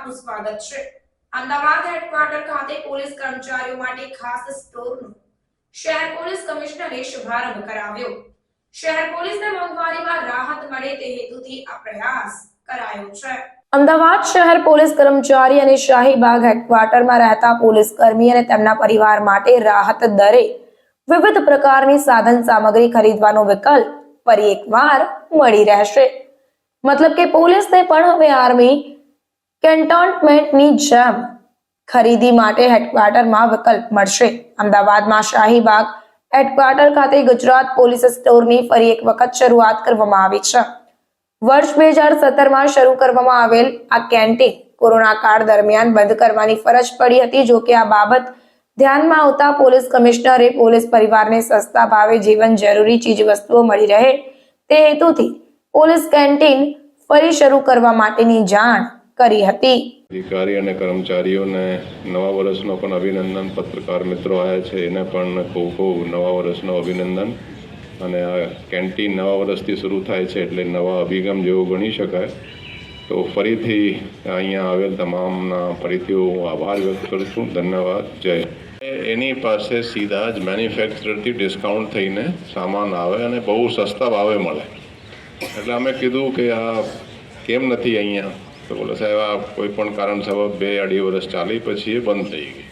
આપનું સ્વાગત છે। અમદાવાદ હેડક્વાર્ટર ખાતે પોલીસ કર્મચારીઓ માટે ખાસ સ્ટોરનો શહેર પોલીસ કમિશનરે શુભારંભ કરાવ્યો। શહેર પોલીસને મોંઘવારીમાં રાહત મળે તે હેતુથી આ પ્રયાસ કરાયો છે। અમદાવાદ શહેર પોલીસ કર્મચારી અને શાહીબાગ હેડક્વાર્ટરમાં રહેતા પોલીસ કર્મી અને તેમના પરિવાર માટે રાહત દરે વિવિધ પ્રકારની સાધન સામગ્રી ખરીદવાનો વિકલ્પ ફરી એકવાર મળી રહેશે। मतलब કે પોલીસને પણ હવે આર્મી કેન્ટોનમેન્ટની જેમ ખરીદી માટે હેડક્વાર્ટરમાં વિકલ્પ મળશે। અમદાવાદમાં શાહીબાગ હેડક્વાર્ટર ખાતે ગુજરાત પોલીસ સ્ટોરની ફરી એક વખત શરૂઆત કરવામાં આવી છે। વર્ષ 2017માં શરૂ કરવામાં આવેલ આ કેન્ટીન કોરોના કાળ દરમિયાન બંધ કરવાની ફરજ પડી હતી। જો કે આ બાબત ધ્યાનમાં આવતા પોલીસ કમિશનરે પોલીસ પરિવારને સસ્તા ભાવે જીવન જરૂરી ચીજ વસ્તુઓ મળી રહે તે હેતુથી પોલીસ કેન્ટીન ફરી શરૂ કરવા માટેની જાણ કરી હતી। અધિકારી અને કર્મચારીઓને નવા વર્ષનો પણ અભિનંદન। પત્રકાર મિત્રો આવ્યા છે એને પણ ખૂબ ખૂબ નવા વર્ષનો અભિનંદન। અને આ કેન્ટીન નવા વર્ષથી શરૂ થાય છે એટલે નવા અભિગમ જેવું ગણી શકાય। તો ફરીથી અહીંયા આવેલ તમામના ફરીથી હું આભાર વ્યક્ત કરું છું। ધન્યવાદ। જય। એની પાસે સીધા જ મેન્યુફેક્ચરરથી ડિસ્કાઉન્ટ થઈને સામાન આવે અને બહુ સસ્તા ભાવે મળે। એટલે અમે કીધું કે આ કેમ નથી અહીંયા? તો બોલે સાહેબ આ કોઈ પણ કારણસર 2-2.5 વર્ષ ચાલી પછી એ બંધ થઈ ગઈ।